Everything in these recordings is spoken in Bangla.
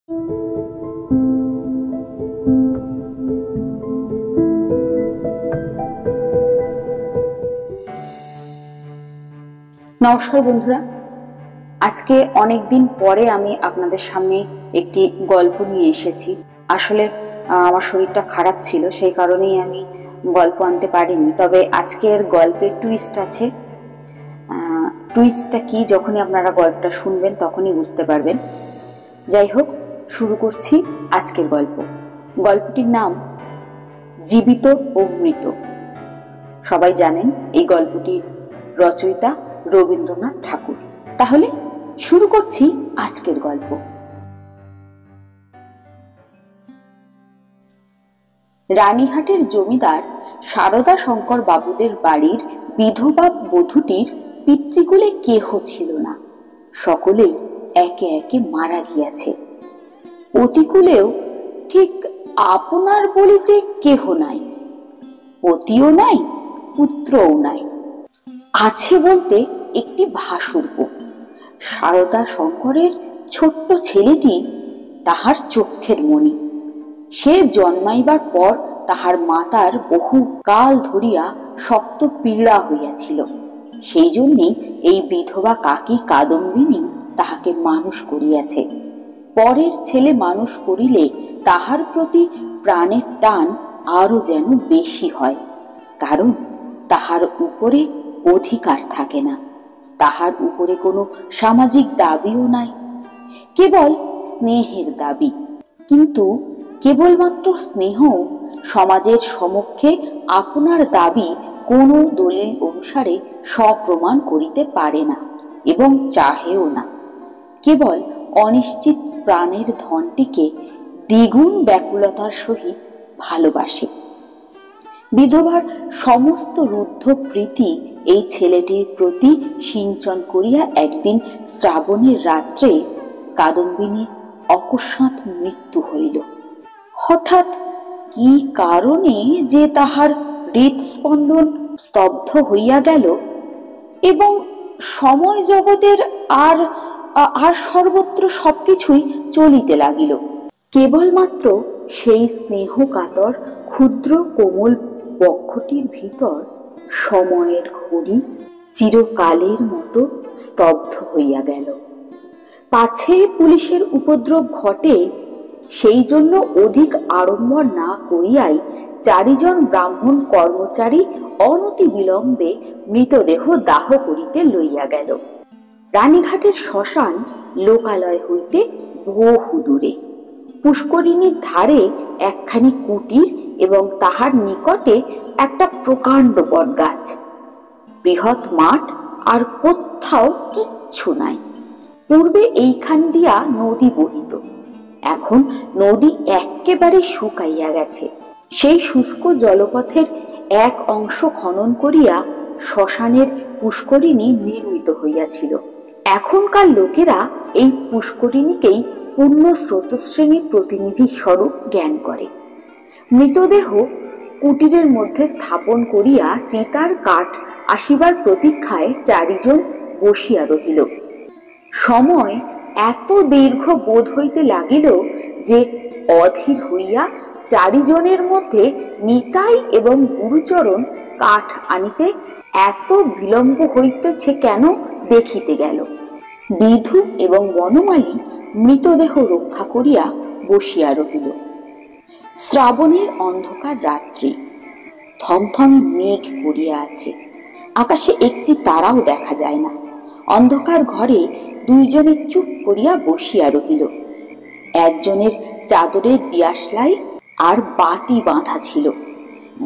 নমস্কার বন্ধুরা, আজকে অনেকদিন পরে আমি আপনাদের সামনে একটি গল্প নিয়ে এসেছি। আসলে আমার শরীরটা খারাপ ছিল, সেই কারণেই আমি গল্প আনতে পারিনি। তবে আজকের গল্পের টুইস্ট আছে। টুইস্টটা কি যখনই আপনারা গল্পটা শুনবেন তখনই বুঝতে পারবেন। যাই হোক, শুরু করছি আজকের গল্প। গল্পটির নাম জীবিত ও মৃত। সবাই জানেন এই গল্পটির রচয়িতা রবীন্দ্রনাথ ঠাকুর। তাহলে শুরু করছি আজকের গল্প। রানীহাটের জমিদার সারদা শঙ্কর বাবুদের বাড়ির বিধবা বধূটির পিতৃকুলে কেহ ছিল না। সকলেই একে একে মারা গিয়াছে। পতিকুলেও ঠিক আপনার বলিতে কেহ নাই। পতিও নাই, পুত্রও নাই। আছে বলতে একটি ভাশুরপো। সারদা শঙ্করের ছোট্ট ছেলেটি তাহার চক্ষের মণি। সে জন্মাইবার পর তাহার মাতার বহু কাল ধরিয়া শক্ত পীড়া হইয়াছিল। সেই জন্যই এই বিধবা কাকি কাদম্বিনী তাহাকে মানুষ করিয়াছে। পরের ছেলে মানুষ করিলে তাহার প্রতি প্রাণের টান আরো যেন বেশি হয়, কারণ তাহার উপরে অধিকার থাকে না, তাহার উপরে কোনো সামাজিক দাবিও নাই, কেবল স্নেহের দাবি। কিন্তু কেবলমাত্র স্নেহ সমাজের সমক্ষে আপনার দাবি কোনো দলিল অনুসারে সপ্রমাণ করিতে পারে না এবং চাহেও না। কেবল অনিশ্চিত প্রাণের ধনটিকে দ্বিগুণ ব্যাকুলতার সহিত ভালোবাসে। বিধবার সমস্ত রুদ্ধ প্রীতি এই ছেলেটির প্রতি সিঞ্চন করিয়া একদিন শ্রাবণের রাত্রে কাদম্বিনীর অকস্মাৎ মৃত্যু হইল। হঠাৎ কি কারণে যে তাহার হৃদস্পন্দন স্তব্ধ হইয়া গেল এবং সময় জগতের আর সর্বত্র সবকিছুই চলিতে লাগিল। কেবলমাত্র সেই স্নেহ কাতর ক্ষুদ্র কোমল বক্ষটির ভিতর সময়ের ঘড়ি চিরকালের মতো স্তব্ধ হইয়া গেল। পাছে পুলিশের উপদ্রব ঘটে, সেই জন্য অধিক আড়ম্বর না করিয়াই 4 জন ব্রাহ্মণ কর্মচারী অনতি বিলম্বে মৃতদেহ দাহ করিতে লইয়া গেল। রানীঘাটের শ্মশান লোকালয় হইতে বহু দূরে। পুষ্করিণীর ধারে একখানি কুটির এবং তাহার নিকটে একটা প্রকাণ্ড বটগাছ। বৃহৎ মাঠ, আর কোথাও কিচ্ছু নাই। পূর্বে এইখান দিয়া নদী বহিত, এখন নদী একেবারে শুকাইয়া গেছে। সেই শুষ্ক জলপথের এক অংশ খনন করিয়া শ্মশানের পুষ্করিণী নির্মিত হইয়াছিল। এখনকার লোকেরা এই পুষ্করিণীকেই পূর্ণ স্রোতশ্রেণীর প্রতিনিধি স্বরূপ জ্ঞান করে। মৃতদেহ কুটিরের মধ্যে স্থাপন করিয়া চিতার কাঠ আসিবার প্রতীক্ষায় 4 জন বসিয়া রহিল। সময় এত দীর্ঘ বোধ হইতে লাগিল যে অধীর হইয়া 4 জনের মধ্যে নিতাই এবং গুরুচরণ কাঠ আনিতে এত বিলম্ব হইতেছে কেন দেখিতে গেল। বিধু এবং বনমালী মৃতদেহ রক্ষা করিয়া বসিয়া রহিল। শ্রাবণের অন্ধকার রাত্রি, থমথমে মেঘ পড়িয়া আছে। আকাশে একটি তারাও দেখা যায় না। অন্ধকার ঘরে 2 জনে চুপ করিয়া বসিয়া রহিল। একজনের চাদরের দিয়াশলাই আর বাতি বাঁধা ছিল।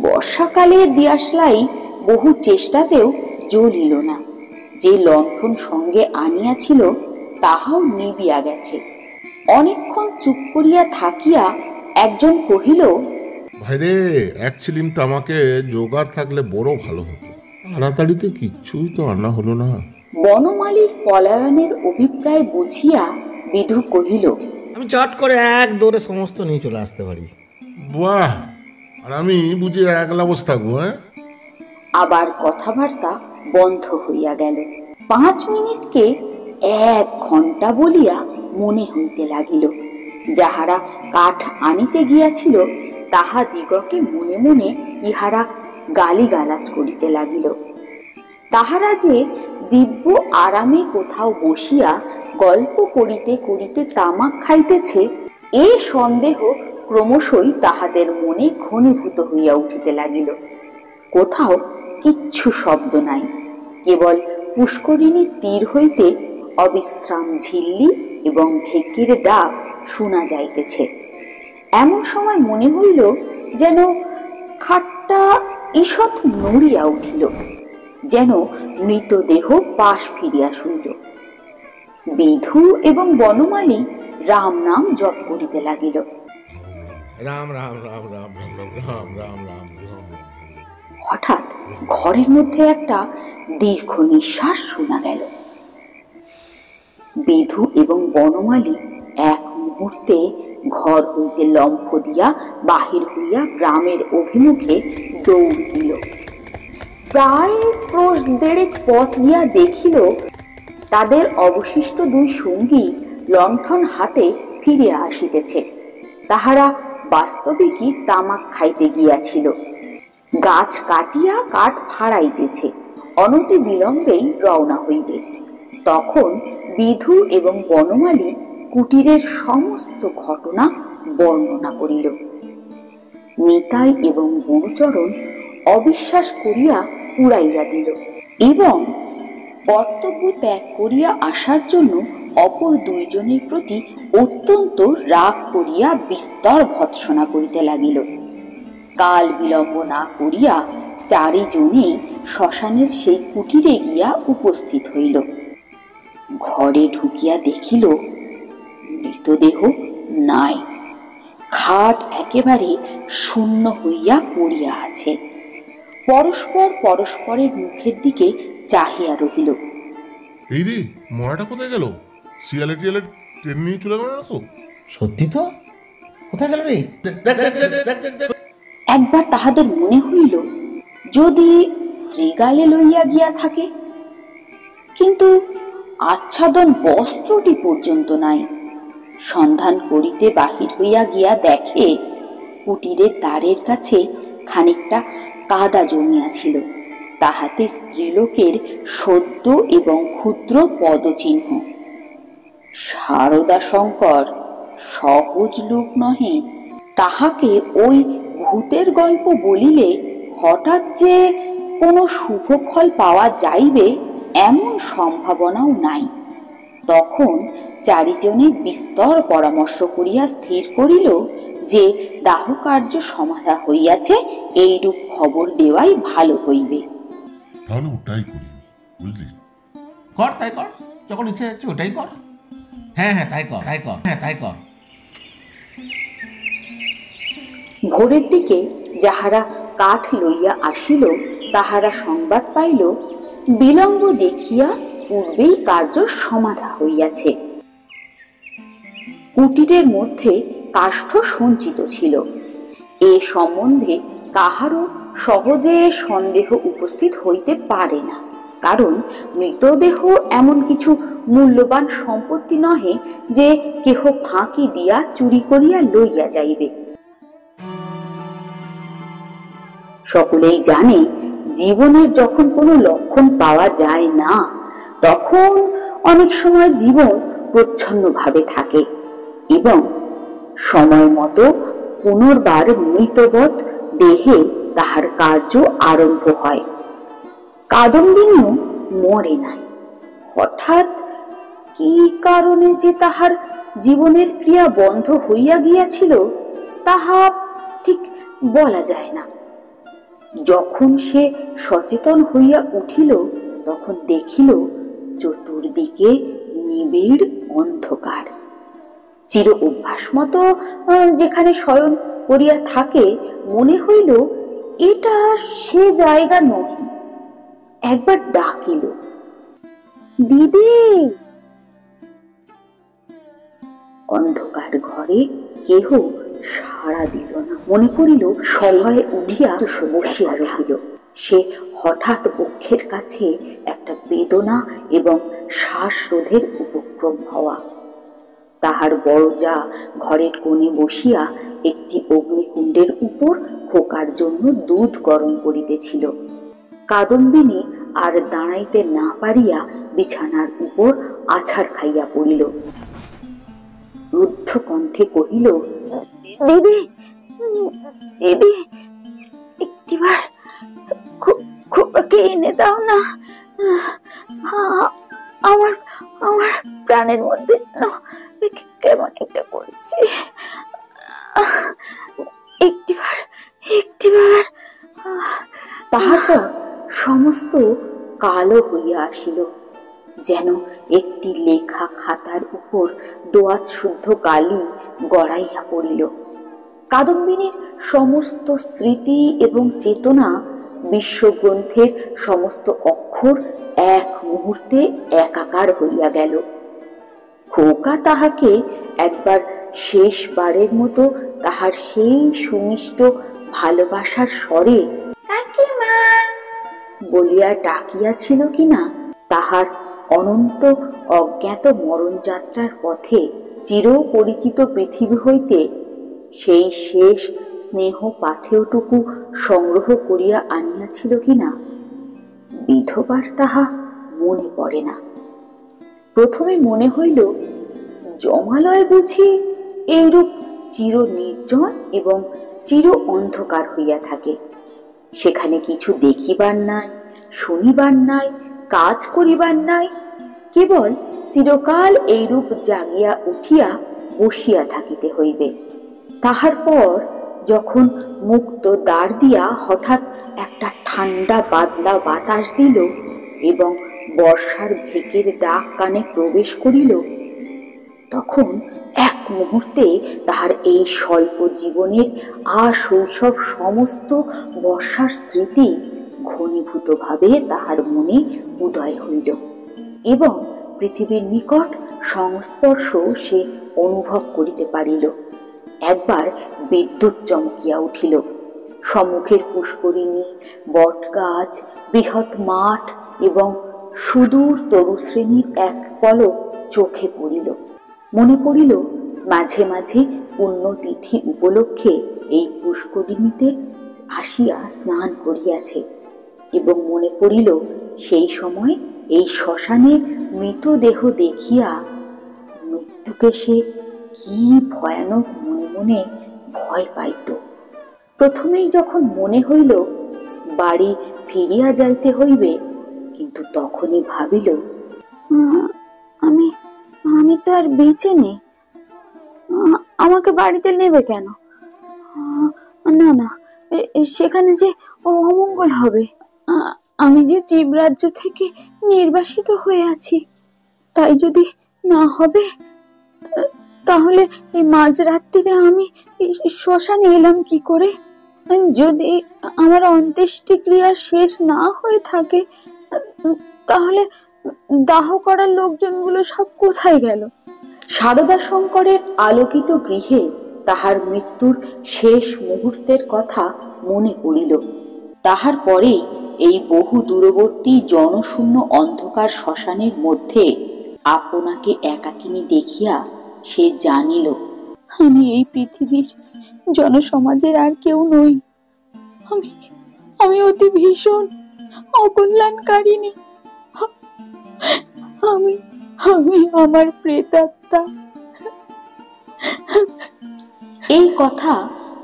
বর্ষাকালে দিয়াশলাই বহু চেষ্টাতেও জ্বলিল না। যে লণ্ঠন সঙ্গে আনিয়াছিল তাহাও নিবিয়া গেছে। অনেকক্ষণ চুপ করিয়া থাকিয়া একজন কহিল, ভাইরে, এক চিলিম তামাকে জোগাড় থাকলে বড় ভালো হতো। তাড়াতাড়িতে কিচ্ছুই তো আনা হলো না। বনমালীর পলায়নের অভিপ্রায় বুঝিয়া বিধু কহিল, আমি চট করে এক দৌড়ে সমস্ত নিয়ে চলে আসতে পারি। বাহ, আর আমি বুঝি একলা বসে থাকবো? আবার কথাবার্তা বন্ধ হইয়া গেল। 5 মিনিটকে 1 ঘন্টা বলিয়া মনে হইতে লাগিল। যাহারা কাঠ আনিতে গিয়াছিল তাহাদিগকে মনে মনে ইহারা গালিগালাজ করিতে লাগিল। তাহারা যে দিব্য আরামে কোথাও বসিয়া গল্প করিতে করিতে তামাক খাইতেছে, এ সন্দেহ ক্রমশই তাহাদের মনে ঘনীভূত হইয়া উঠিতে লাগিল। কোথাও কিচ্ছু শব্দ নাই, কেবল পুষ্করিণীর তীর হইতে অবিশ্রাম ঝিল্লি এবং ভেকির ডাক শোনা যাইতেছে। এমন সময় মনে হইল যেন খাটটা ঈষৎ নড়িয়া উঠিল, যেন মৃতদেহ পাশ ফিরিয়া শুইল। বিধু এবং বনমালী রাম নাম জপ করিতে লাগিল। রাম রাম রাম রাম রাম রাম রাম রাম রাম। হঠাৎ ঘরের মধ্যে একটা দীর্ঘ নিঃশ্বাস শোনা গেল। বিধু এবং বনমালী এক মুহূর্তে ঘর হইতে লম্ফ দিয়া বাহির হইয়া গ্রামের অভিমুখে দৌড় দিল। প্রায় ক্রোশ দেড়েক পথ গিয়া দেখিল তাদের অবশিষ্ট দুই সঙ্গী লণ্ঠন হাতে ফিরিয়া আসিতেছে। তাহারা বাস্তবিকই তামাক খাইতে গিয়াছিল। গাছ কাটিয়া কাঠ ফাড়াইতেছে, অনতি বিলম্বেই রওনা হইবে। তখন বিধু এবং বনমালী কুটিরের সমস্ত ঘটনা বর্ণনা করিল। নিতাই এবং গুরুচরণ অবিশ্বাস করিয়া উড়াইয়া দিল এবং কর্তব্য ত্যাগ করিয়া আসার জন্য অপর দুইজনের প্রতি অত্যন্ত রাগ করিয়া বিস্তর ভৎসনা করিতে লাগিল। কাল বিলম্ব না করিয়া চারিজনেই শ্মশানের সেই কুটিরে গিয়া উপস্থিত হইল। ঘরে ঢুকিয়া দেখিল মৃতদেহ নাই, খাট একেবারে শূন্য হইয়া পড়িয়া আছে। পরস্পর পরস্পরের মুখের দিকে চাহিয়া রহিল। এই রে, মরাটা কোথায় গেল? শিয়ালে টিয়ালে ট্রেন নিয়ে চলে গেল না তো? সত্যি তো, কোথায় গেল রে? একবার তাহাদের মনে হইল যদি শ্রীগালে লইয়া গিয়া থাকে, কিন্তু আচ্ছাদন বস্ত্রটি পর্যন্ত নাই। সন্ধান করিতে বাহির হইয়া গিয়া দেখে কুটিরের দ্বারের কাছে খানিকটা কাদা জমিয়াছিল, তাহাতে স্ত্রীলোকের সদ্য এবং ক্ষুদ্র পদচিহ্ন। সারদা শঙ্কর সহজ লোক নহে, তাহাকে ওই ভূতের গল্প বলিলে হঠাৎ যে কোনো শুভ ফল পাওয়া যাইবে এমন সম্ভাবনাও নাই। তখন চারিজনে বিস্তর পরামর্শ করিয়া স্থির করিল যে দাহ কার্য সমাধা হইয়াছে, এইরূপ খবর দেওয়াই ভালো হইবে। তাহলে ওটাই করি, বুঝলি? কর, তাই কর, যখন ইচ্ছে যাচ্ছে ওটাই কর। হ্যাঁ হ্যাঁ, তাই কর, তাই কর, হ্যাঁ তাই কর। ভোরের দিকে যাহারা কাঠ লইয়া আসিল তাহারা সংবাদ পাইল বিলম্ব দেখিয়া পূর্বেই কার্য সমাধা হইয়াছে। কুটিরের মধ্যে কাষ্ঠ সঞ্চিত ছিল। এ সম্বন্ধে কাহারও সহজে সন্দেহ উপস্থিত হইতে পারে না, কারণ মৃতদেহ এমন কিছু মূল্যবান সম্পত্তি নহে যে কেহ ফাঁকি দিয়া চুরি করিয়া লইয়া যাইবে। সকলেই জানে জীবনের যখন কোনো লক্ষণ পাওয়া যায় না, তখন অনেক সময় জীবন প্রচ্ছন্নভাবে থাকে এবং সময় মতো পুনর্বার মৃতবৎ দেহে তাহার কার্য আরম্ভ হয়। কাদম্বিনীও মরে নাই। হঠাৎ কি কারণে যে তাহার জীবনের ক্রিয়া বন্ধ হইয়া গিয়াছিল তাহা ঠিক বলা যায় না। যখন সে সচেতন হইয়া উঠিল তখন দেখিল চতুর্দিকে নিবিড় অন্ধকার। চির অভ্যাস মতো যেখানে শয়ন করিয়া থাকে মনে হইল এটা সে জায়গা নহে। একবার ডাকিল, দিদি। অন্ধকার ঘরে কেহ সাড়া দিল না। মনে করিল সভয়ে উঠিয়া বসিয়া রহিল। সে হঠাৎ বক্ষের কাছে একটা বেদনা এবং শ্বাসরোধের উপক্রম হওয়া, তাহার বড় যা ঘরের কোণে বসিয়া একটি অগ্নিকুণ্ডের উপর খোকার জন্য দুধ গরম করিতেছিল। কাদম্বিনী আর দাঁড়াইতে না পারিয়া বিছানার উপর আছাড় খাইয়া পড়িল। রুদ্ধ কণ্ঠে কহিল, দিদি দিদি, একটিবার খোকাকে এনে দাও না। আমার আমার প্রাণের মধ্যে যেন কেমন একটা করছে। একটিবার একটিবার। তাহার পর সমস্ত কালো হইয়া আসিল, যেন একটি লেখা খাতার উপর দোয়াত শুদ্ধ কালি গড়াইয়া পড়িল। কাদম্বিনীর সমস্ত স্মৃতি এবং চেতনা, বিশ্বগ্রন্থের সমস্ত অক্ষর এক মুহূর্তে একাকার হইয়া গেল। খোকা তাহাকে একবার শেষবারের মতো তাহার সেই সুমিষ্ট ভালোবাসার স্বরে কাকিমা বলিয়া ডাকিয়াছিল কিনা, তাহার অনন্ত অজ্ঞাত মরণযাত্রার পথে চিরপরিচিত পৃথিবী হইতে সেই শেষ স্নেহ পাথেয়টুকু সংগ্রহ করিয়া আনিয়াছিল কিনা, বিধবার তাহা মনে পড়ে না। প্রথমে মনে হইল জমালয় বুঝি এইরূপ চির নির্জন এবং চির অন্ধকার হইয়া থাকে। সেখানে কিছু দেখিবার নাই, শুনিবার নাই, কাজ করিবার নাই, কেবল চিরকাল এইরূপ জাগিয়া উঠিয়া বসিয়া থাকিতে হইবে। তাহার পর যখন মুক্ত দ্বার দিয়া হঠাৎ একটা ঠান্ডা বাদলা বাতাস দিল এবং বর্ষার ভেকের ডাক কানে প্রবেশ করিল, তখন এক মুহূর্তে তাহার এই স্বল্প জীবনের শৈশব সমস্ত বর্ষার স্মৃতি ঘনীভূত ভাবে তাহার মনে উদয় হইল এবং পৃথিবীর নিকট সংস্পর্শ সে অনুভব করিতে পারিল। একবার বিদ্যুৎ চমকিয়া উঠিল। সম্মুখের পুষ্করিণী, বটগাছ, বৃহৎ মাঠ এবং সুদূর তরুশ্রেণীর এক পলক চোখে পড়িল। মনে পড়িল মাঝে মাঝে পুণ্যতিথি উপলক্ষে এই পুষ্করিণীতে আসিয়া স্নান করিয়াছে এবং মনে পড়িল সেই সময় এই শ্মশানে মৃতদেহ দেখিয়া মৃত্যুকে সে কি ভয়ানক মনে মনে ভয় পাইত। প্রথমেই যখন মনে হইল বাড়ি ফিরিয়া যাইতে হইবে, কিন্তু তখনই ভাবিল আমি আমি তো আর বেঁচে নেই, আমাকে বাড়িতে নেবে কেন? না না, সেখানে যে অমঙ্গল হবে। আমি যে জীবরাজ্য থেকে নির্বাসিত হয়ে আছি, তাই যদি না হবে তাহলে এই মাঝরাত্রিরে আমি শ্মশানে এলাম কি করে? যদি আমার অন্ত্যেষ্টিক্রিয়া শেষ না হয়ে থাকে, তাহলে দাহ করার লোকজনগুলো সব কোথায় গেল? সারদা শঙ্করের আলোকিত গৃহে তাহার মৃত্যুর শেষ মুহূর্তের কথা মনে পড়িল। তাহার পরেই এই বহু দূরবর্তী জনশূন্য অন্ধকার শ্মশানের মধ্যে আপনাকে একাকিনী দেখিয়া সে জানিল, আমি এই পৃথিবীর জনসমাজের আর কেউ নই। আমি অতি ভীষণ অকল্যাণকারিণী। আমি আমি আমার প্রেতাত্মা। এই কথা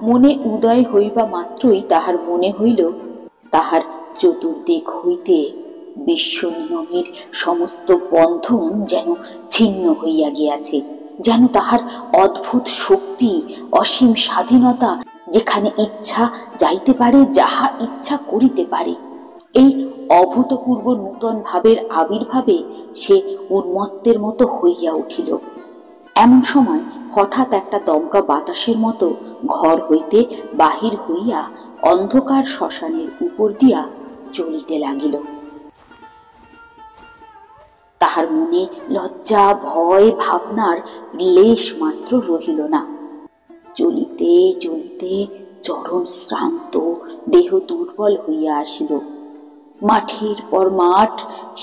মনে উদয় হইবা মাত্রই তাহার মনে হইল তাহার চতুর্দিক হইতে বিশ্ব নিয়মের সমস্ত বন্ধন যেন ছিন্ন হইয়া গিয়াছে, যেন তাহার অদ্ভুত শক্তি, অসীম স্বাধীনতা, যেখানে ইচ্ছা যাইতে পারে, যাহা ইচ্ছা করিতে পারে। এই অভূতপূর্ব নূতন ভাবের আবির্ভাবে সে উন্মত্তের মতো হইয়া উঠিল। এমন সময় হঠাৎ একটা দমকা বাতাসের মতো ঘর হইতে বাহির হইয়া অন্ধকার শ্মশানের উপর দিয়া চলিতে লাগিল। তাহার মনে লজ্জা, ভয়, ভাবনার লেশ মাত্র রহিল না। চলিতে চলিতে চরম শ্রান্ত, দেহ দুর্বল হইয়া আসিল। মাঠের পর মাঠ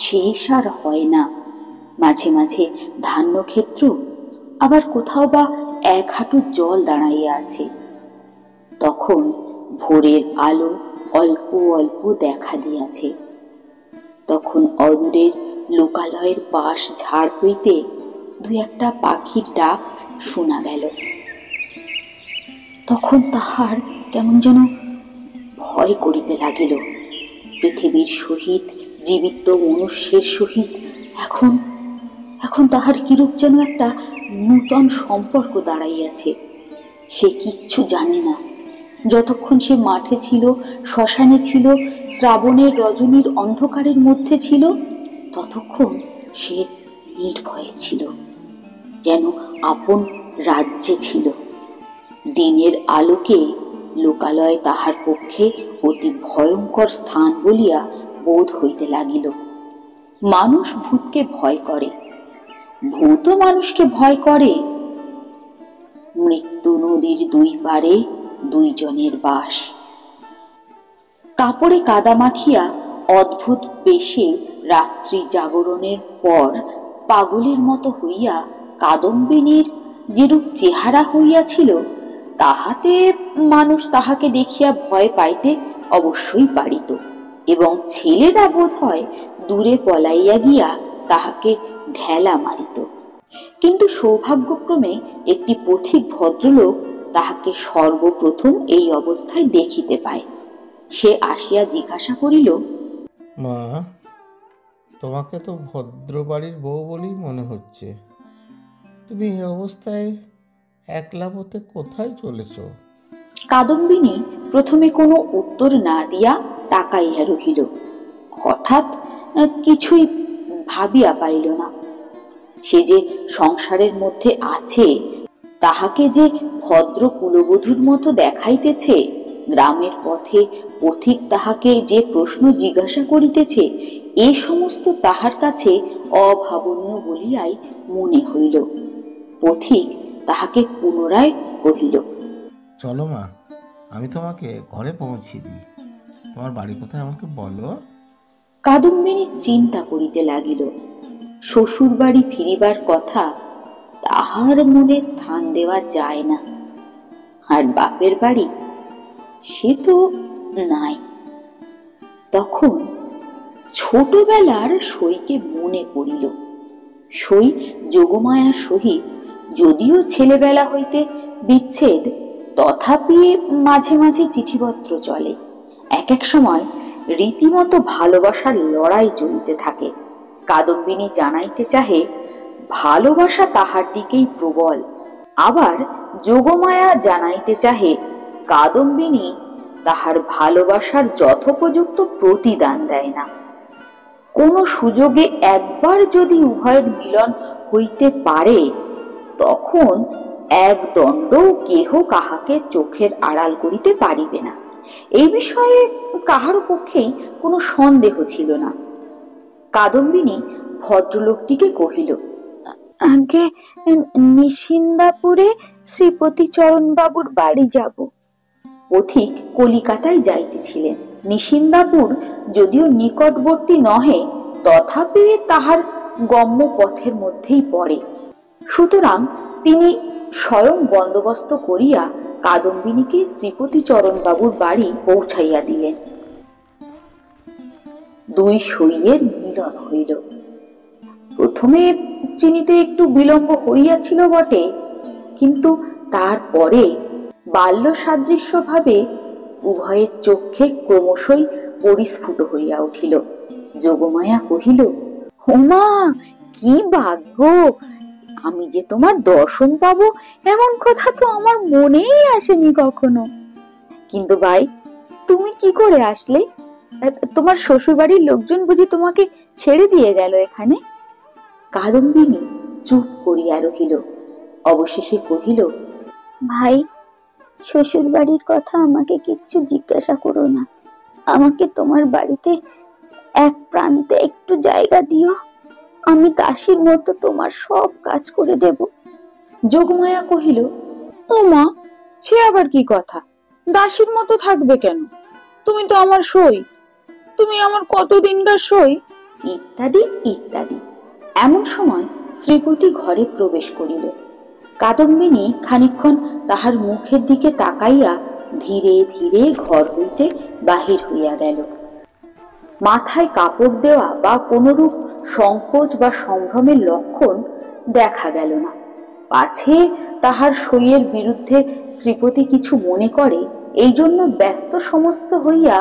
শেষ আর হয় না। মাঝে মাঝে ধান্যক্ষেত্র, আবার কোথাও বা এক হাঁটু জল দাঁড়াইয়া আছে। তখন ভোরের আলো অল্প অল্প দেখা দিয়াছে। তখন অদূরের লোকালয়ের পাশ ঝাড় হইতে দুই একটা পাখির ডাক শোনা গেল। তখন তাহার কেমন যেন ভয় করিতে লাগিল। পৃথিবীর সহিত জীবিত মনুষ্যের সহিত এখন এখন তাহার কিরূপ যেন একটা নূতন সম্পর্ক দাঁড়াইয়াছে। সে কিচ্ছু জানে না। যতক্ষণ সে মাঠে ছিল, শ্মশানে ছিল, শ্রাবণের রজনীর অন্ধকারের মধ্যে ছিল, ততক্ষণ সে নির্ভয়ে ছিল, যেন আপন রাজ্যে ছিল। দিনের আলোকে লোকালয় তাহার পক্ষে অতি ভয়ঙ্কর স্থান বলিয়া বোধ হইতে লাগিল। মানুষ ভূতকে ভয় করে, ভূতও মানুষকে ভয় করে। মৃত্যু নদীর দুই পারে দুইজনের বাস। কাপড়ে কাদা মাখিয়া অদ্ভুত বেশে রাত্রি জাগরণের পর পাগলের মতো হইয়া কাদম্বিনীর যেরূপ চেহারা হইয়াছিল, তাহাতে মানুষ তাহাকে দেখিয়া ভয় পাইতে অবশ্যই পারিত, এবং ছেলেরা বোধ হয় দূরে পলাইয়া গিয়া তাহাকে ঢেলা মারিত। কিন্তু সৌভাগ্যক্রমে একটি পথিক ভদ্রলোক তাহাকে সর্বপ্রথম এই অবস্থায় দেখিতে পায়। সে আসিয়া জিজ্ঞাসা করিল, মা, তোমাকে তো ভদ্র বাড়ির বউ বলেই মনে হচ্ছে। তুমি এই অবস্থায় একলা পথে কোথায় চলেছ? কাদম্বিনী প্রথমে কোনো উত্তর না দিয়া তাকাইয়া রহিল। হঠাৎ কিছুই ভাবিয়া পাইল না। সে যে সংসারের মধ্যে আছে, তাহাকে যে ভদ্র কুলবধূর মতো দেখাইতেছে, গ্রামের পথে পথিক তাহাকে যে প্রশ্ন জিজ্ঞাসা করিতেছে, এ সমস্ত তাহার কাছে অভাবনীয় বলিয়াই মনে হইল। পথিক তাহাকে পুনরায় কহিল, চলো মা, আমি তোমাকে ঘরে পৌঁছে দিই। তোমার বাড়ি কোথায় আমাকে বলো। কাদম্বিনী চিন্তা করিতে লাগিল। শ্বশুর বাড়ি ফিরিবার কথা তাহার মনে স্থান দেওয়া যায় না, আর বাপের বাড়ি সে তো নাই। তখন ছোটবেলার সইকে মনে পড়িল। সই যোগমায়ার সহিত যদিও ছেলেবেলা হইতে বিচ্ছেদ, তথাপি মাঝে মাঝে চিঠিপত্র চলে। এক এক সময় রীতিমতো ভালোবাসার লড়াই চলিতে থাকে। কাদম্বিনী জানাইতে চাহে ভালোবাসা তাহার দিকেই প্রবল, আবার যোগমায়া জানাইতে চাহে কাদম্বিনী তাহার ভালোবাসার যথোপযুক্ত প্রতিদান দেয় না। কোন সুযোগে একবার যদি উভয়ের মিলন হইতে পারে, তখন এক দণ্ডও কেহ কাহাকে চোখের আড়াল করিতে পারিবে না। এই বিষয়ে কাহার পক্ষেই কোনো সন্দেহ ছিল না। কাদম্বিনী ভদ্রলোকটিকে কহিল, আগে নিশিন্দাপুরে শ্রীপতি চরণ বাবুর বাড়ি যাব। পথিক কলিকাতায় যাইতেছিলেন। নিশিন্দাপুর যদিও নিকটবর্তী নহে, তথাপি তাহার গম্য পথের মধ্যেই পড়ে। সুতরাং তিনি স্বয়ং বন্দোবস্ত করিয়া কাদম্বিনীকে শ্রীপতি চরণ বাবুর বাড়ি পৌঁছাইয়া দিলেন। দুই সইয়ের মিলন হইল। প্রথমে চিনিতে একটু বিলম্ব হইয়াছিল বটে, কিন্তু তারপরে বাল্য সাদৃশ্য ভাবে উভয়ের চক্ষে ক্রমশই পরিস্ফুট হইয়া উঠিল। যোগমায়া কহিল, ওমা, কি ভাগ্য! আমি যে তোমার দর্শন পাবো এমন কথা তো আমার মনেই আসেনি কখনো। কিন্তু ভাই, তুমি কি করে আসলে? তোমার শ্বশুর বাড়ির লোকজন বুঝি তোমাকে ছেড়ে দিয়ে গেল এখানে? কাদম্বিনী চুপ করিয়া রহিল। অবশেষে কহিল, ভাই, শ্বশুর বাড়ির কথা আমাকে কিচ্ছু জিজ্ঞাসা করো না। আমাকে তোমার বাড়িতে এক প্রান্তে একটু জায়গা দিও, আমি দাসীর মতো তোমার সব কাজ করে দেব। যোগমায়া কহিল, ও মা, সে আবার কি কথা? দাসীর মতো থাকবে কেন? তুমি তো আমার সই, তুমি আমার কতদিনকার সই, ইত্যাদি ইত্যাদি। এমন সময় শ্রীপতি ঘরে প্রবেশ করিল। কাদম্বিনী খানিকক্ষণ তাহার মুখের দিকে তাকাইয়া ধীরে ধীরে ঘর হইতে বাহির হইয়া গেল। মাথায় কাপড় দেওয়া বা কোনরূপ সংকোচ বা সম্ভ্রমের লক্ষণ দেখা গেল না। পাছে তাহার সইয়ের বিরুদ্ধে শ্রীপতি কিছু মনে করে, এই জন্য ব্যস্ত সমস্ত হইয়া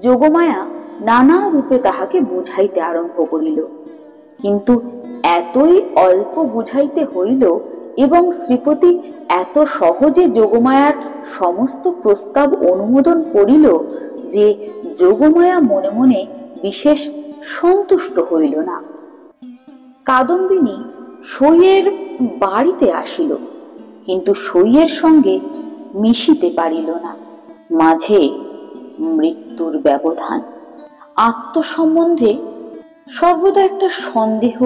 যোগমায়া নানা রূপে তাহাকে বুঝাইতে আরম্ভ করিল। কিন্তু এতই অল্প বুঝাইতে হইল এবং শ্রীপতি এত সহজে যোগমায়ার সমস্ত প্রস্তাব অনুমোদন করিল যে যোগমায়া মনে মনে বিশেষ সন্তুষ্ট হইল না। কাদম্বিনী সইয়ের বাড়িতে আসিল, কিন্তু সইয়ের সঙ্গে মিশিতে পারিল না। মাঝে মৃত্যুর ব্যবধান। আত্মসম্বন্ধে সর্বদা একটা সন্দেহ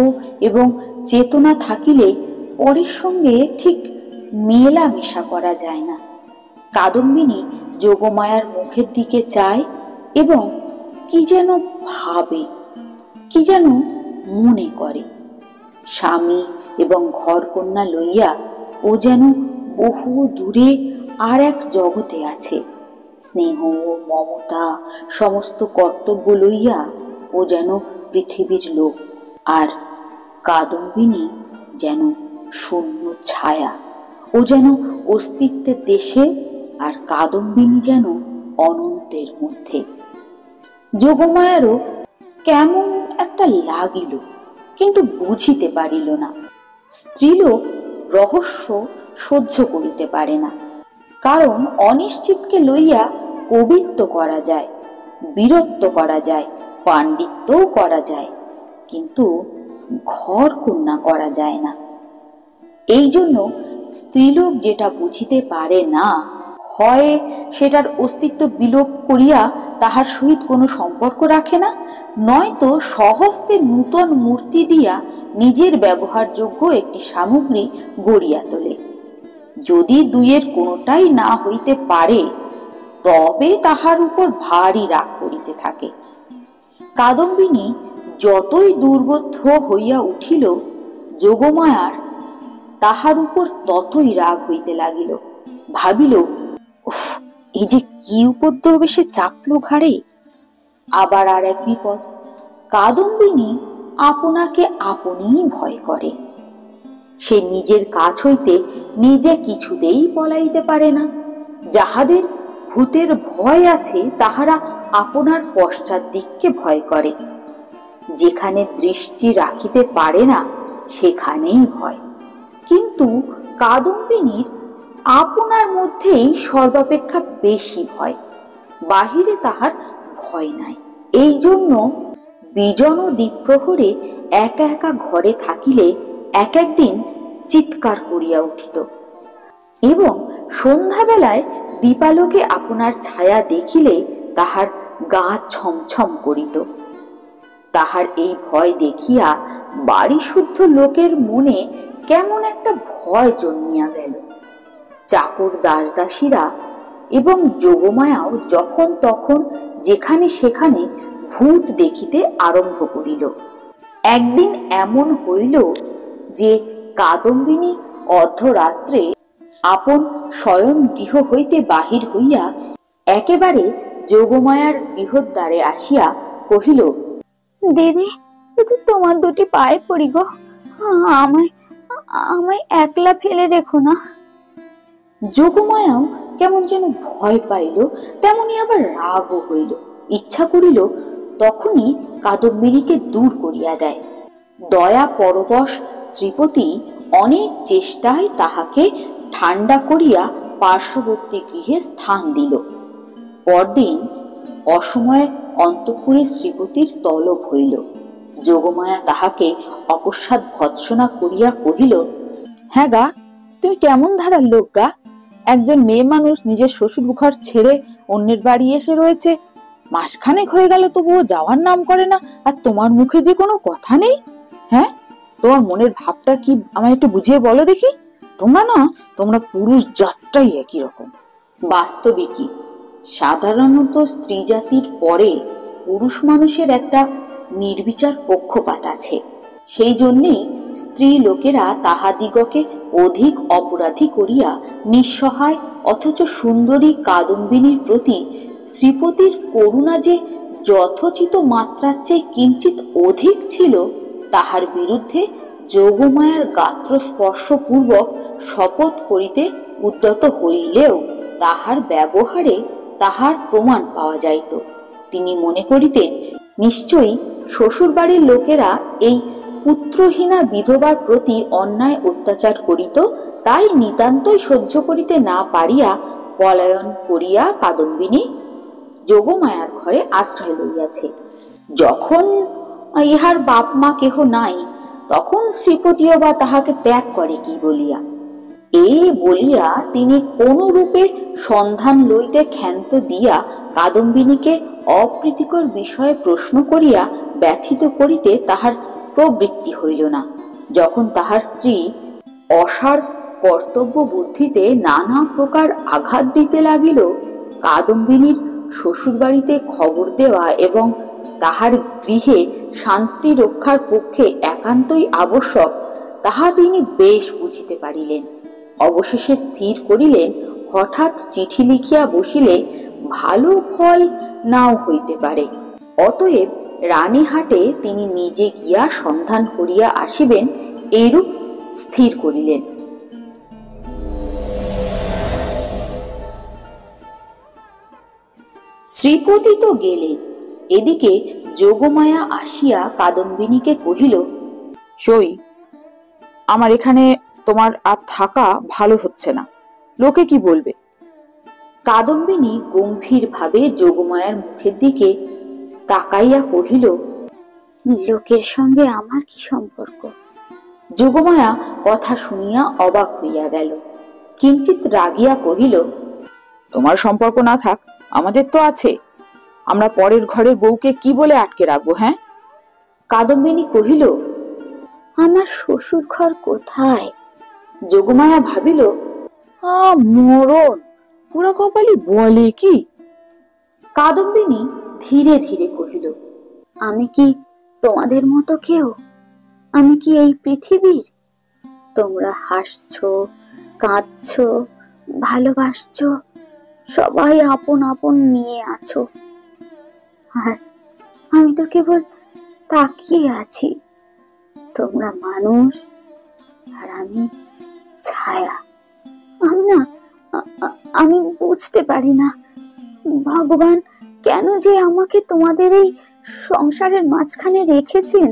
এবং চেতনা থাকিলে পরের সঙ্গে ঠিক মেলামেশা করা যায় না। কাদম্বিনী যোগমায়ার মুখের দিকে চায় এবং কি যেন ভাবে, কি যেন মনে করে। স্বামী এবং ঘর কন্যা লইয়া ও যেন বহু দূরে আর এক জগতে আছে। স্নেহ মমতা সমস্ত কর্তব্য লইয়া ও যেন পৃথিবীর লোক, আর কাদম্বিনী যেন শূন্য ছায়া। ও যেন অস্তিত্বের দেশে, আর কাদম্বিনী যেন অনন্তের মধ্যে। যোগমায়ারও কেমন একটা লাগিল, কিন্তু বুঝিতে পারিল না। স্ত্রীলোক রহস্য সহ্য করিতে পারে না, কারণ অনিশ্চিতকে লইয়া কবিত্ব করা যায়, বীরত্ব করা যায়, পাণ্ডিত্যও করা যায়, কিন্তু ঘর কন্যা করা যায় না। এই জন্য স্ত্রীলোক যেটা বুঝিতে পারে না, হয় সেটার অস্তিত্ব বিলোপ করিয়া তাহার সহিত কোনো সম্পর্ক রাখে না, নয়তো স্বহস্তে নূতন মূর্তি দিয়া নিজের ব্যবহারযোগ্য একটি সামগ্রী গড়িয়া তোলে। যদি দুইয়ের কোনোটাই না হইতে পারে, তবে তাহার উপর ভারী রাগ করিতে থাকে। কাদম্বিনী যতই দুর্বোধ্য হইয়া উঠিল, যোগমায়ার তাহার উপর ততই রাগ হইতে লাগিল। ভাবিল, উফ, এই যে কি উপদ্রব এসে চাপলো ঘাড়ে। আবার আর এক বিপদ। কাদম্বিনী আপনাকে আপনিই ভয় করে। সে নিজের কাছ হইতে নিজে কিছুতেই পলাইতে পারে না। যাহাদের ভূতের ভয় আছে, তাহারা আপনার পশ্চাৎ দিককে ভয় করে। যেখানে দৃষ্টি রাখিতে পারে না, সেখানেই ভয়। কিন্তু কাদম্বিনীর আপনার মধ্যেই সর্বাপেক্ষা বেশি ভয়, বাহিরে তাহার ভয় নাই। এই জন্য বিজন দ্বীপ্রহরে একা একা ঘরে থাকিলে এক একদিন চিৎকার করিয়া উঠিত, এবং সন্ধ্যাবেলায় দীপালোকে আপনার ছায়া দেখিলে তাহার গা ছমছম করিত। তাহার এই ভয় দেখিয়া বাড়ি শুদ্ধ লোকের মনে কেমন একটা ভয় জন্মিয়া গেল। চাকর দাসদাসীরা এবং যোগমায়াও যখন তখন যেখানে সেখানে ভূত দেখিতে আরম্ভ করিল। একদিন এমন হইল যে কাদম্বিনী অর্ধরাত্রে আপন শয়ন গৃহ হইতে বাহির হইয়া একেবারে যোগমায়ার গৃহদ্বারে আসিয়া কহিল, দিদি, তোমার দুটি পায়ে পড়ি গো, আমায় আমায় একলা ফেলে রেখো না। যোগমায়াও কেমন যেন ভয় পাইল, তেমনি আবার রাগও হইল। ইচ্ছা করিল তখনই কাদম্বিনীকে দূর করিয়া দেয়। দয়া পরবশ শ্রীপতি অনেক চেষ্টায় তাহাকে ঠান্ডা করিয়া পার্শ্ববর্তী গৃহে স্থান দিল। পরদিন অসময়ে অন্তঃপুরে শ্রীপতির তলব হইল। যোগমায়া তাহাকে অকস্মাৎ ভৎসনা করিয়া কহিল, হ্যাঁ গা, তুমি কেমন ধারার লোক গা? একজন মেয়ে মানুষ নিজের শ্বশুর ঘর ছেড়ে অন্যের বাড়ি এসে রয়েছে, মাসখানেক হয়ে গেল তবুও যাওয়ার নাম করে না, আর তোমার মুখে যে কোনো কথা নেই। হ্যাঁ, তোমার মনের ভাবটা কি আমায় একটু বুঝিয়ে বলো দেখি। তোমরা পুরুষ জাতটাই একই রকম। বাস্তবিকই সাধারণত স্ত্রী জাতির পরে পুরুষ মানুষের একটা নির্বিচার পক্ষপাত আছে। সেই জন্যেই স্ত্রী লোকেরা তাহাদিগকে অধিক অপরাধী করিয়া নিঃসহায় অথচ সুন্দরী কাদম্বিনীর প্রতি শ্রীপতির করুণা যে যথোচিত মাত্রার চেয়ে কিঞ্চিত অধিক ছিল, তাহার বিরুদ্ধে যোগমায়ার গাত্র স্পর্শপূর্বক শপথ করিতে উদ্যত হইলেও তাহার ব্যবহারে তাহার প্রমাণ পাওয়া যাইত। তিনি মনে করিতেন নিশ্চয়ই শ্বশুরবাড়ির লোকেরা এই পুত্রহীনা বিধবার প্রতি অন্যায় অত্যাচার করিত, তাই নিতান্তই সহ্য করিতে না পারিয়া পলায়ন করিয়া কাদম্বিনী যোগমায়ার ঘরে আশ্রয় লইয়াছে। যখন ইহার বাপ মা কেহ নাই, তখন শ্রীপতিও বা তাহাকে ত্যাগ করে কি বলিয়া? এই বলিয়া তিনি কোন রূপে সন্ধান লইতে ক্ষান্ত দিয়া কাদম্বিনীকে অপ্রীতিকর বিষয়ে প্রশ্ন করিয়া ব্যথিত করিতে তাহার প্রবৃত্তি হইল না। যখন তাহার স্ত্রী অসার কর্তব্য বুদ্ধিতে নানা প্রকার আঘাত দিতে লাগিল, কাদম্বিনীর শ্বশুরবাড়িতে খবর দেওয়া এবং তাহার গৃহে শান্তি রক্ষার পক্ষে একান্তই আবশ্যক, তাহা তিনি বেশ বুঝিতে পারিলেন। অবশেষে স্থির করিলেন, হঠাৎ চিঠি লিখিয়া বসিলে ভালো ফল নাও হইতে পারে। অতএব রানীহাটে তিনি নিজে গিয়া সন্ধান করিয়া আসিবেন, এইরূপ স্থির করিলেন। শ্রীপতি তো গেলেন, এদিকে যোগমায়া আসিয়া কাদম্বিনীকে কহিল, সই, আমার এখানে তোমার আর থাকা ভালো হচ্ছে না, লোকে কি বলবে? কাদম্বিনী গম্ভীর ভাবে যোগমায়ার মুখের দিকে তাকাইয়া কহিল, লোকের সঙ্গে আমার কি সম্পর্ক? যোগমায়া কথা শুনিয়া অবাক হইয়া গেল, কিঞ্চিত রাগিয়া কহিল, তোমার সম্পর্ক না থাক, আমাদের তো আছে। আমরা পরের ঘরের বউকে কি বলে আটকে রাখবো? হ্যাঁ? কাদম্বিনী কহিল, আমার শ্বশুর ঘর কোথায়? যোগমায়া ভাবিল, মরণ পুরা কপালি বলে কি? কাদম্বিনী ধীরে ধীরে কহিল, আমি কি তোমাদের মতো কেউ? আমি কি এই পৃথিবীর? তোমরা হাসছো, কাঁদছো, ভালোবাসছো, সবাই আপন আপন নিয়ে আছো, আর আমি তো কেবল তাকিয়ে আছি। তোমরা মানুষ আর আমি ছায়া। আমি বুঝতে পারি না ভগবান কেন যে আমাকে তোমাদের এই সংসারের মাঝখানে রেখেছেন।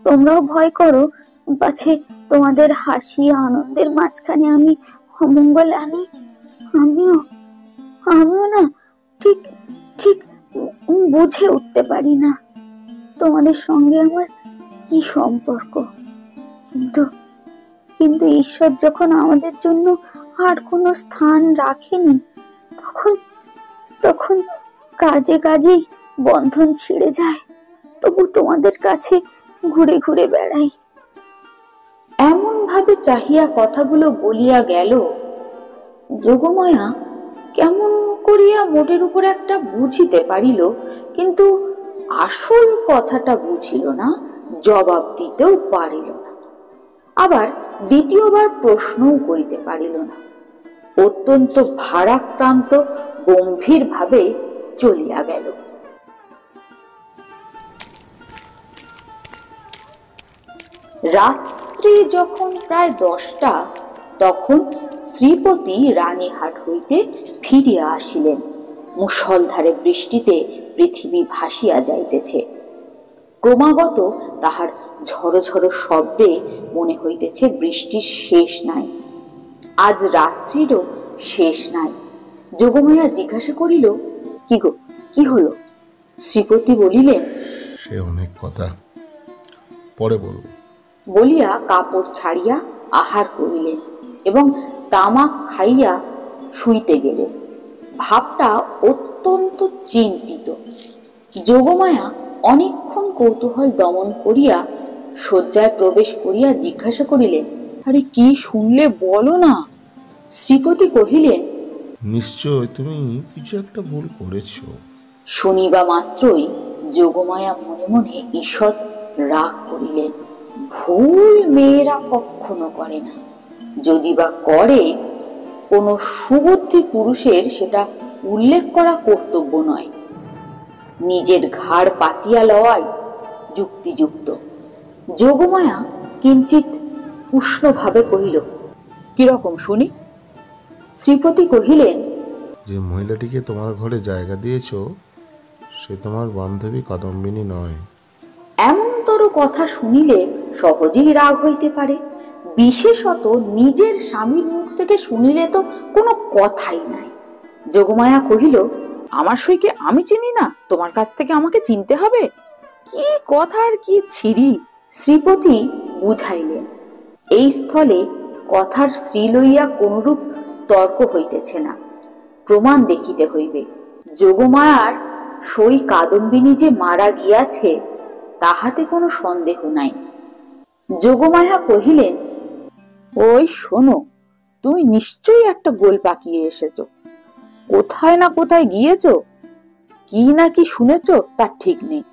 তোমরাও ভয় করো পাছে তোমাদের হাসি আনন্দের মাঝখানে আমি অমঙ্গল আনি। আমিও না ঠিক ঠিক বুঝে উঠতে পারি না তোমাদের সঙ্গে আমার কি সম্পর্ক। কিন্তু কিন্তু ঈশ্বর যখন আমাদের জন্য আর কোনো স্থান রাখেনি, তখন কাজে কাজেই বন্ধন ছিঁড়ে যায়। তবু তোমাদের কাছে ঘুরে ঘুরে বেড়াই। এমন ভাবে চাহিয়া কথাগুলো বলিয়া গেল, যোগমায়া কেমন করিয়া মোটের উপর একটা বুঝিতে পারিল, কিন্তু আসল কথাটা বুঝিল না, জবাব দিতেও পারিল না, আবার দ্বিতীয়বার প্রশ্নও করিতে পারিল না। অত্যন্ত ভারাক্রান্ত গম্ভীর ভাবে চলিয়া গেল। রাত্রি যখন প্রায় 10টা, তখন শ্রীপতি রানীহাট হইতে ফিরিয়া আসিলেন। মুষলধারে বৃষ্টিতে পৃথিবী ভাসিয়া যাইতেছে। ক্রমাগত তাহার ঝড়ো ঝড়ো শব্দে মনে হইতেছে বৃষ্টির শেষ নাই, আজ রাত্রিরও শেষ নাই। যোগমায়া জিজ্ঞাসা করিল, কি গো, কি হলো? শ্রীপতি বলিলেন, সে অনেক কথা, পরে বলব বলিয়া কাপড় ছাড়িয়া আহার করিলেন এবং তামাক খাইয়া শুইতে গেলেন। ভাবটা অত্যন্ত চিন্তিত। যোগমায়া অনেকক্ষণ কৌতূহল দমন করিয়া শয্যায় প্রবেশ করিয়া জিজ্ঞাসা করিলেন, আরে কি শুনলে বলো না? শ্রীপতি কহিলেন, নিশ্চয় তুমি কিছু একটা ভুল করেছ। শুনিবা মাত্রই যোগমায়া মনে মনে ঈষৎ রাগ করিলেন। ভুল মেয়েরা কখনো করে না, যদি বা করে কোনো সুবুদ্ধি পুরুষের সেটা উল্লেখ করা কর্তব্য নয়। নিজের ঘাড় পাতিয়া লওয়াই যুক্তিযুক্ত। যোগমায়া কিঞ্চিত উষ্ণভাবে কহিল, কিরকম শুনি? শ্রীপতি কহিলেন, যে মহিলাটিকে তোমার ঘরে জায়গা দিয়েছ সে তোমার বান্ধবী কাদম্বিনী নয়। এমনতর কথা শুনিলে সহজেই রাগ হইতে পারে, বিশেষত নিজের স্বামীর মুখ থেকে শুনিলে তো কোনো কথাই নাই। যোগমায়া কহিল, আমার সইকে আমি চিনি না, তোমার কাছ থেকে আমাকে চিনতে হবে? কি কথা আর কি ছিরি! শ্রীপতি বুঝাইলেন, এই স্থলে কথার শ্রী লইয়া কোনরূপ তর্ক হইতেছে না, প্রমাণ দেখিতে হইবে। যোগমায়ার সই কাদম্বিনী যে মারা গিয়াছে তাহাতে কোনো সন্দেহ নাই। যোগমায়া কহিলেন, ওই শোনো, তুমি নিশ্চয়ই একটা গোল পাকিয়ে এসেছো। কোথায় না কোথায় গিয়েছো, কি না কি শুনেছো তার ঠিক নেই।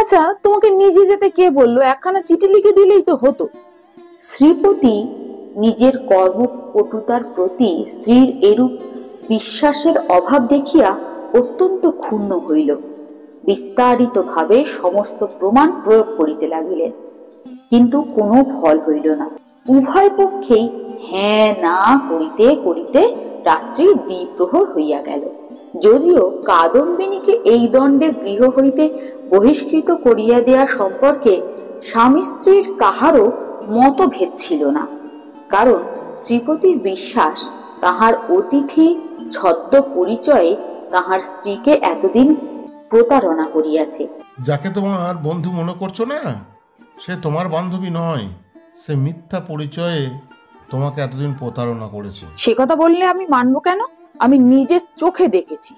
আচ্ছা, তোমাকে নিজে যেতে কে বললো? একখানা চিঠি লিখে দিলেই তো হতো। শ্রীপতি নিজের কর্মপটুতার প্রতি স্ত্রীর এরূপ বিশ্বাসের অভাব দেখিয়া অত্যন্ত ক্ষুণ্ণ হইল। বিস্তারিত ভাবে সমস্ত প্রমাণ প্রয়োগ করিতে লাগিলেন, কিন্তু কোনো ফল হইল না। উভয় পক্ষেই হ্যাঁ না করিতে করিতে রাত্রি দ্বিপ্রহর হইয়া গেল। যদিও কাদম্বিনীকে এই দণ্ডে গৃহ হইতে বহিষ্কৃত করিয়া দেয়া সম্পর্কে স্বামী স্ত্রীর কাহারও মতভেদ ছিল না, কারণ শ্রীপতির বিশ্বাস তাহার অতিথি ছদ্ম পরিচয়ে তাহার স্ত্রীকে এতদিন প্রতারণা করিয়াছে। যাকে তোমার বন্ধু মনে করছো না, সে তোমার বান্ধবী নয়, সে মিথ্যা পরিচয়ে তোমাকে এতদিন প্রতারণা করেছে। সে কথা বললে আমি মানবো কেন? আমি নিজের চোখে দেখেছি।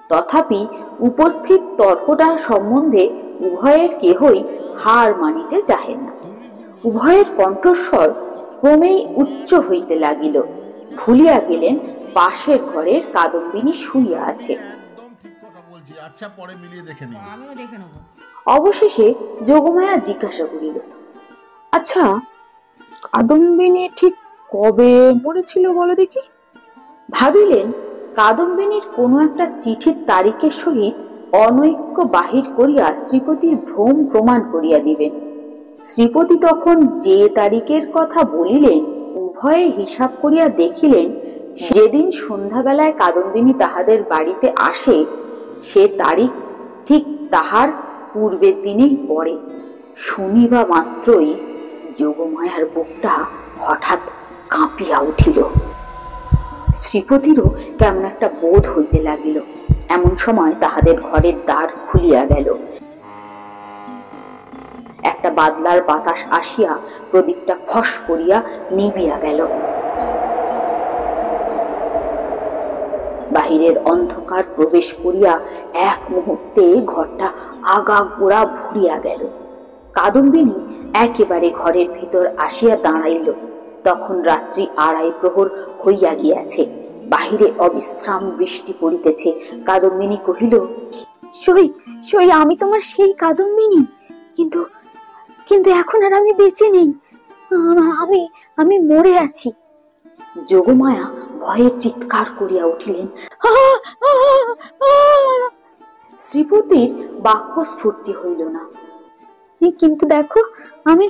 তথাপি উপস্থিত তর্কটা সম্বন্ধে উভয়ের কেহই হার মানিতে চাহে না। উভয়ের কণ্ঠস্বর ক্রমেই উচ্চ হইতে লাগিল। ভুলিয়া গেলেন পাশের ঘরের কাদম্বিনী শুইয়া আছে। একদম ঠিক কথা বলছি, আচ্ছা পরে মিলিয়ে দেখে নিই। অবশেষে যোগমায়া জিজ্ঞাসা করিল, আচ্ছা, কাদম্বিনী ঠিক কবে মরেছিল বলো দেখি? ভাবিলেন কাদম্বিনীর কোনো একটা চিঠির তারিখের সহিত অনৈক্য বাহির করিয়া শ্রীপতির ভ্রম প্রমাণ করিয়া দিবেন। শ্রীপতি তখন যে তারিখের কথা বলিলেন, উভয়ে হিসাব করিয়া দেখিলেন যেদিন সন্ধ্যাবেলায় কাদম্বিনী তাহাদের বাড়িতে আসে সে তারিখ ঠিক তাহার পূর্বের দিনেই পড়ে। শুনিবা মাত্রই যোগমায়ার বুকটা হঠাৎ কাঁপিয়া উঠিল। শ্রীপতিরও কেমন একটা বোধ হইতে লাগিল। এমন সময় তাহাদের ঘরের দ্বার খুলিয়া গেল। একটা বাদলার বাতাস আসিয়া প্রদীপটা ফস করিয়া নিবিয়া গেল। বাহিরের অন্ধকার প্রবেশ করিয়া এক মুহূর্তে ঘরটা আগাগোড়া ভরিয়া গেল। কাদম্বিনী একেবারে ঘরের ভিতর আসিয়া দাঁড়াইল। তখন রাত্রি 2:30 প্রহর হইয়া গিয়াছে। বাহিরে অবিশ্রাম বৃষ্টি পড়িতেছে। কাদম্বিনী কহিল, সই সই আমি তোমার সেই কাদম্বিনী, কিন্তু কিন্তু এখন আর আমি বেঁচে নেই, আমি আমি মরে আছি। যোগমায়া ভয়ে চিৎকার করিয়া উঠিলেন। শ্রীপতির বাক্য স্ফূর্তি হইল না। কিন্তু দেখো, আমি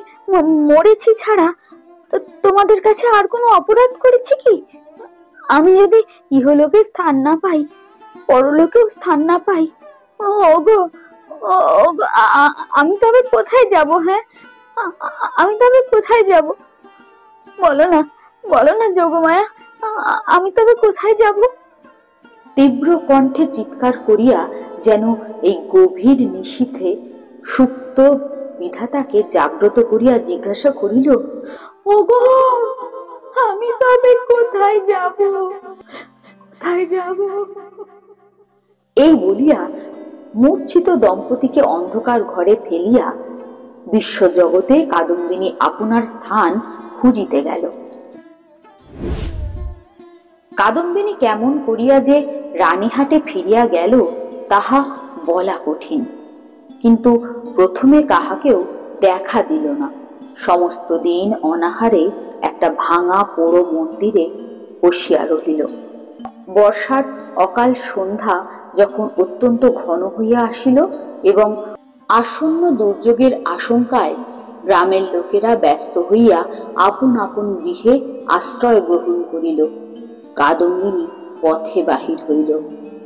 মরেছি ছাড়া তোমাদের কাছে আর কোনো অপরাধ করেছি কি? আমি যদি ইহলোকে স্থান না পাই, পরলোকেও স্থান না পাই, ওগো আমি তবে কোথায় যাব? হ্যাঁ, আমি তবে কোথায় যাব? বলো না যোগমায়া, আমি তবে কোথায় যাব? তীব্র কণ্ঠে চিৎকার করিয়া যেন এই গভীর নিশীথে সুপ্ত বিধাতাকে জাগ্রত করিয়া জিজ্ঞাসা করিল, ওগো আমি তবে কোথায় যাব? কোথায় যাব? এই বলিয়া মূর্ছিত দম্পতিকে অন্ধকার ঘরে ফেলিয়া বিশ্বজগতে কাদম্বিনী আপনার স্থান খুঁজিতে গেল। কাদম্বিনী কেমন করিয়া যে রানীহাটে ফিরিয়া গেল তাহা বলা কঠিন, কিন্তু প্রথমে কাহাকেও দেখা দিল না। সমস্ত দিন অনাহারে একটা ভাঙা পোড়ো মন্দিরে বসিয়া রহিল। বর্ষার অকাল সন্ধ্যা যখন অত্যন্ত ঘন হইয়া আসিল এবং আসন্ন দুর্যোগের আশঙ্কায় গ্রামের লোকেরা ব্যস্ত হইয়া আপন আপন গৃহে আশ্রয় গ্রহণ করিল, কাদম্বিনী পথে বাহির হইল।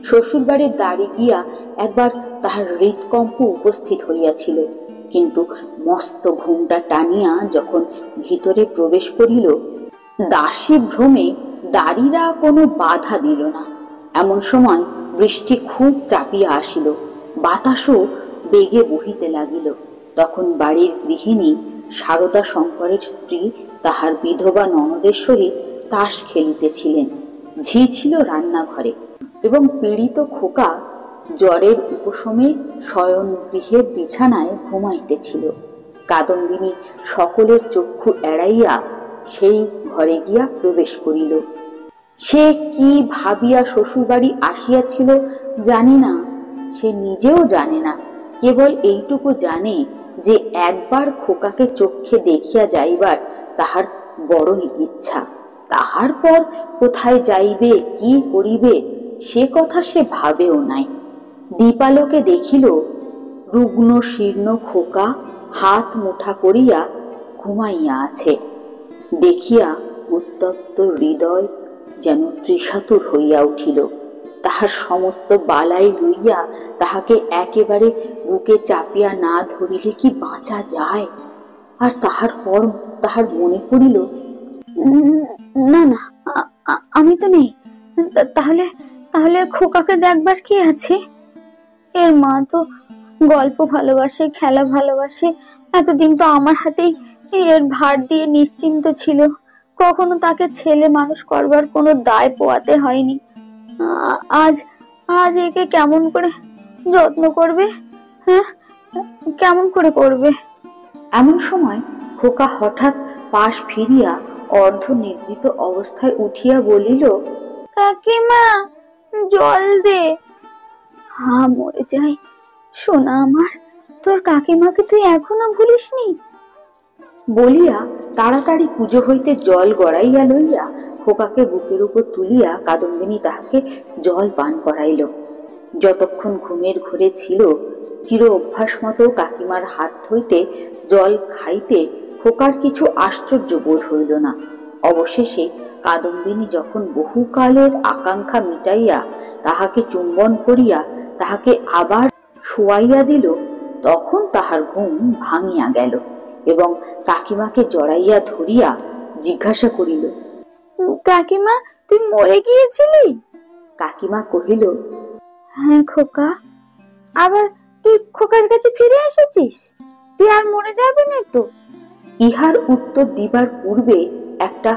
শ্বশুর বাড়ির দ্বারে গিয়া একবার তাহার হৃদকম্প উপস্থিত হইয়াছিল, কিন্তু মস্ত ঘুমটা টানিয়া যখন ভিতরে প্রবেশ করিল, দাসী ভ্রমে দাড়িরা কোনো বাধা দিল না। এমন সময় বৃষ্টি খুব চাপিয়া আসিল, বাতাসও বেগে বহিতে লাগিল। তখন বাড়ির গৃহিণী সারদা শঙ্করের স্ত্রী তাহার বিধবা ননদের সহিত তাস খেলিতেছিলেন। ঝি ছিল রান্নাঘরে এবং পীড়িত খোকা জ্বরের উপশমে শয়ন গৃহে বিছানায় ঘুমাইতেছিল। কাদম্বিনী সকলের চক্ষু এড়াইয়া সেই ঘরে গিয়া প্রবেশ করিল। সে কি ভাবিয়া শ্বশুরবাড়ি আসিয়াছিল জানি না, সে নিজেও জানে না। কেবল এইটুকু জানে যে একবার খোকাকে চক্ষে দেখিয়া যাইবার তাহার বড়ই ইচ্ছা। তাহার পর কোথায় যাইবে, কি করিবে, সে কথা সে ভাবেও নাই। দীপালোকে দেখিল রুগ্ন শীর্ণ খোকা হাত মুঠা করিয়া ঘুমাইয়া আছে। দেখিয়া উত্তপ্ত হৃদয় যেন তৃষাতুর হইয়া উঠিল। তাহার সমস্ত বালাই লইয়া তাহাকে একেবারে বুকে চাপিয়া না ধরিলে কি বাঁচা যায়? আর তাহার পর তাহার মনে পড়িল, না না, আমি তো নেই। তাহলে তাহলে খোকাকে দেখবার কে আছে? এর মা তো গল্প ভালোবাসে, খেলা ভালোবাসে। এতদিন তো আমার হাতেই এর ভার দিয়ে নিশ্চিন্ত ছিল। কখনো তাকে ছেলে মানুষ করবার কোনো দায় পোয়াতে হয়নি। আজ আজ একে কেমন করে যত্ন করবে? হ্যাঁ, কেমন করে করবে? এমন সময় খোকা হঠাৎ পাশ ফিরিয়া অর্ধ নিদ্রিত অবস্থায় উঠিয়া বলিল, কাকিমা, জল দে। হা, মরে যাই সোনা আমার, তোর কাকিমাকে তুই এখনো ভুলিসনি? বলিয়া তাড়াতাড়ি পুজো হইতে জল গড়াইয়া লইয়া খোকাকে বুকের উপর তুলিয়া কাদম্বিনী তাহাকে জল পান করাইল। যতক্ষণ ঘুমের ঘোরে ছিল, চির অভ্যাস মতো কাকিমার হাত হইতে জল খাইতে খোকার কিছু আশ্চর্য বোধ হইল না। অবশেষে কাদম্বিনী যখন বহুকালের আকাঙ্ক্ষা মিটাইয়া তাহাকে চুম্বন করিয়া তাহাকে আবার শোয়াইয়া দিল, তখন তাহার ঘুম ভাঙিয়া গেল এবং কাকিমাকে জড়াইয়া ধরিয়া জিজ্ঞাসা করিল, কাকিমা, তুই মরে গিয়েছিলি? কাকিমা কহিল, হ্যাঁ খোকা। আবার তুই খোকার কাছে ফিরে এসেছিস? তুই আর মরে যাবি না তো? ইহার উত্তর দিবার পূর্বে একটা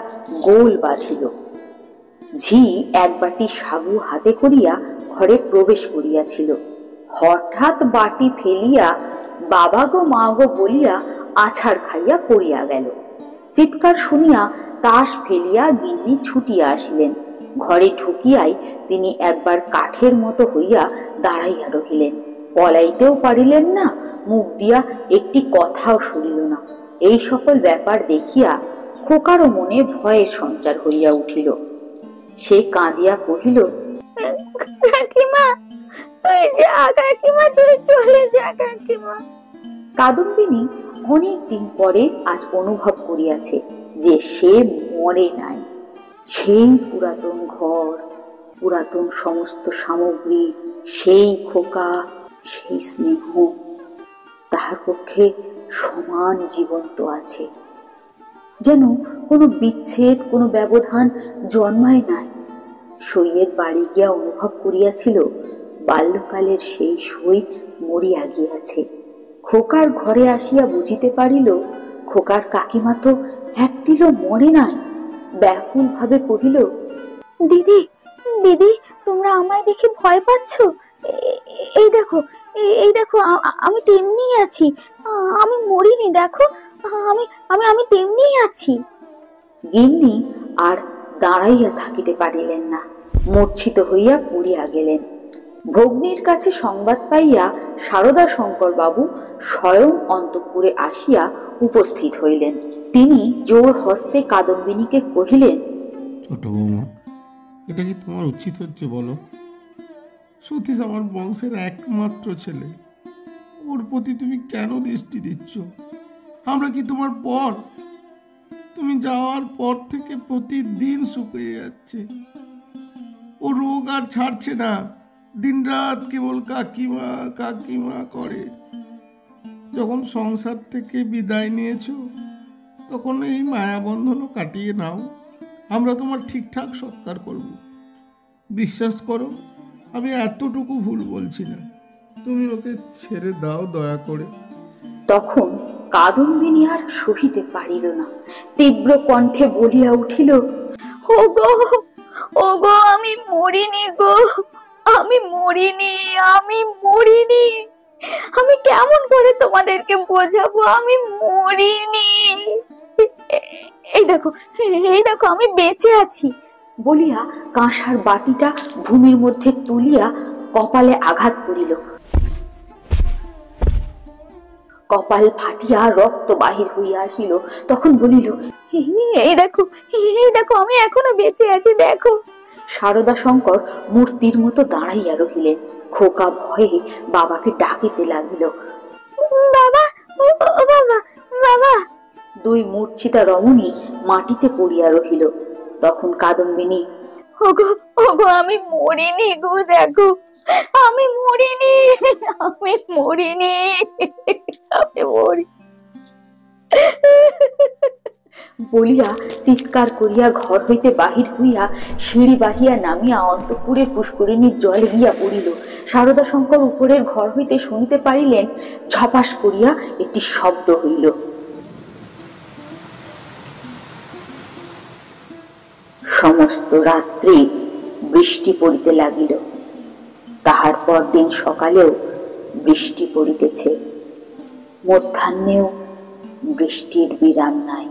গোল বাঁধিল। ঝি এক বাটি সাগু হাতে করিয়া ঘরে প্রবেশ করিয়াছিল। হঠাৎ বাটি ফেলিয়া বাবা গো মা গো বলিয়া আছাড় খাইয়া পড়িয়া গেল। চিৎকার শুনিয়া তাস ফেলিয়া গিন্নি ছুটিয়া আসিলেন। ঘরে ঢুকিয়াই তিনি একবার কাঠের মতো হইয়া দাঁড়াইয়া রহিলেন। পলাইতেও পারিলেন না, মুখ দিয়া একটি কথাও শুনিল না। এই সকল ব্যাপার দেখিয়া খোকারও মনে ভয়ের সঞ্চার হইয়া উঠিল। সে কাঁদিয়া কহিল, কাকিমা, তুই যা কাকিমা, তুই চলে যা কাকিমা। কাদম্বিনী অনেক দিন পরে আজ অনুভব করিয়াছে যে সে মরে নাই। সেই পুরাতন ঘর, পুরাতন সমস্ত সামগ্রী, সেই খোকা, সেই স্নেহ তাহার পক্ষে সমান জীবন্ত আছে। যেন কোনো বিচ্ছেদ, কোনো ব্যবধান জন্মায় নাই। সৈয়দ বাড়ি গিয়া অনুভব করিয়াছিল বাল্যকালের সেই সই মরিয়া গিয়াছে। খোকার ঘরে আসিয়া বুঝিতে পারিল খোকার কাকিমা তো একদিনও মরে নাই। ব্যাকুল ভাবে কহিল, দিদি, দিদি, তোমরা আমায় দেখে ভয় পাচ্ছ? এই দেখো, এই দেখো, আমি তেমনি আছি। আমি মরিনি, দেখো, আমি আমি আমি তেমনি আছি। গিন্নি আর দাঁড়াইয়া থাকিতে পারিলেন না, মূর্ছিত হইয়া পড়িয়া গেলেন। ভগ্নীর কাছে সংবাদ পাইয়া সারদা শঙ্কর বাবু স্বয়ং অন্তঃপুরে আসিয়া উপস্থিত হইলেন। তিনি জোর হস্তে কাদম্বিনীকে কহিলেন, ছোট বৌমা, এটা কি তোমার উচিত হচ্ছে বলো? সতীশ আমার বংশের একমাত্র ছেলে, ওর প্রতি তুমি কেন দৃষ্টি দিচ্ছ? আমরা কি তোমার পর? তুমি যাওয়ার পর থেকে প্রতিদিন শুকিয়ে যাচ্ছে, ও রোগ আর ছাড়ছে না, দিনরাত কেবল কাকিমা কাকিমা করে। যখন সংসার থেকে বিদায় নিয়েছো তখন এই মায়াবন্ধনও কাটিয়ে নাও, আমরা তোমার ঠিকঠাক সৎকার করব। বিশ্বাস করো, আমি এতটুকু ভুল বলছি না, তুমি ওকে ছেড়ে দাও দয়া করে। তখন কাদম্বিনী আর সহিতে পারিল না, তীব্র কণ্ঠে বলিয়া উঠিল, ওগো ওগো, আমি মরিনি গো, আমি মরিনি, আমি মরিনি। আমি কেমন করে তোমাদেরকে বোঝাবো আমি মরিনি? এই দেখো, এই দেখো, আমি বেঁচে আছি। বলিয়া কাঁসার বাটিটা ভূমির মধ্যে তুলিয়া কপালে আঘাত করিল। কপাল ফাটিয়া রক্ত বাহির হইয়া আসিল। তখন বলিল, এই দেখো, এই দেখো, আমি এখনো বেঁচে আছি, দেখো। সারদা শঙ্কর মূর্তির মতো দাঁড়াইয়া রহিলেন। খোকা ভয়ে বাবাকে ডাকিতে লাগিল, বাবা, ও বাবা, বাবা। দুই মূর্ছিতা রমণী মাটিতে পড়িয়া রহিল। তখন কাদম্বিনী, ওগো ওগো, আমি মরিনি গো, দেখো, আমি মরিনি, আমি মরিনি, আমি মরি। বলিয়া চিৎকার করিয়া ঘর হইতে বাহির হইয়া সিঁড়ি বাহিয়া নামিয়া অন্তঃপুরের পুষ্করিণীর জলে গিয়া পড়িল। সারদা শঙ্কর উপরের ঘর হইতে শুনিতে পারিলেন, ঝপাস করিয়া একটি শব্দ হইল। সমস্ত রাত্রি বৃষ্টি পড়িতে লাগিল। তাহার পরদিন সকালেও বৃষ্টি পড়িতেছে, মধ্যাহ্নেও বৃষ্টির বিরাম নাই।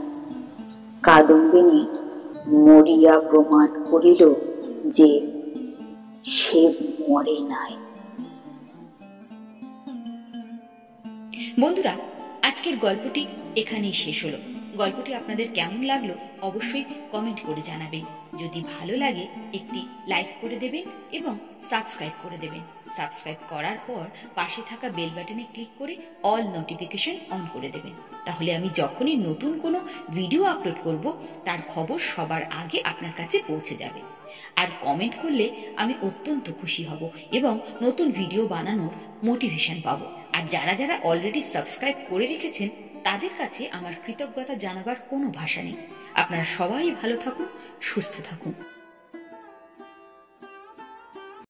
কাদম্বিনী মরিয়া প্রমাণ করিল যে সে মরে নাই। বন্ধুরা, আজকের গল্পটি এখানেই শেষ হলো। গল্পটি আপনাদের কেমন লাগলো অবশ্যই কমেন্ট করে জানাবেন। যদি ভালো লাগে একটি লাইক করে দেবেন এবং সাবস্ক্রাইব করে দেবেন। সাবস্ক্রাইব করার পর পাশে থাকা বেল বাটনে ক্লিক করে অল নোটিফিকেশন অন করে দেবেন। তাহলে আমি যখনই নতুন কোনো ভিডিও আপলোড করব তার খবর সবার আগে আপনার কাছে পৌঁছে যাবে। আর কমেন্ট করলে আমি অত্যন্ত খুশি হব এবং নতুন ভিডিও বানানোর মোটিভেশন পাবো। আর যারা যারা অলরেডি সাবস্ক্রাইব করে রেখেছেন তাদের কাছে আমার কৃতজ্ঞতা জানাবার কোনো ভাষা নেই। আপনারা সবাই ভালো থাকুন, সুস্থ থাকুন।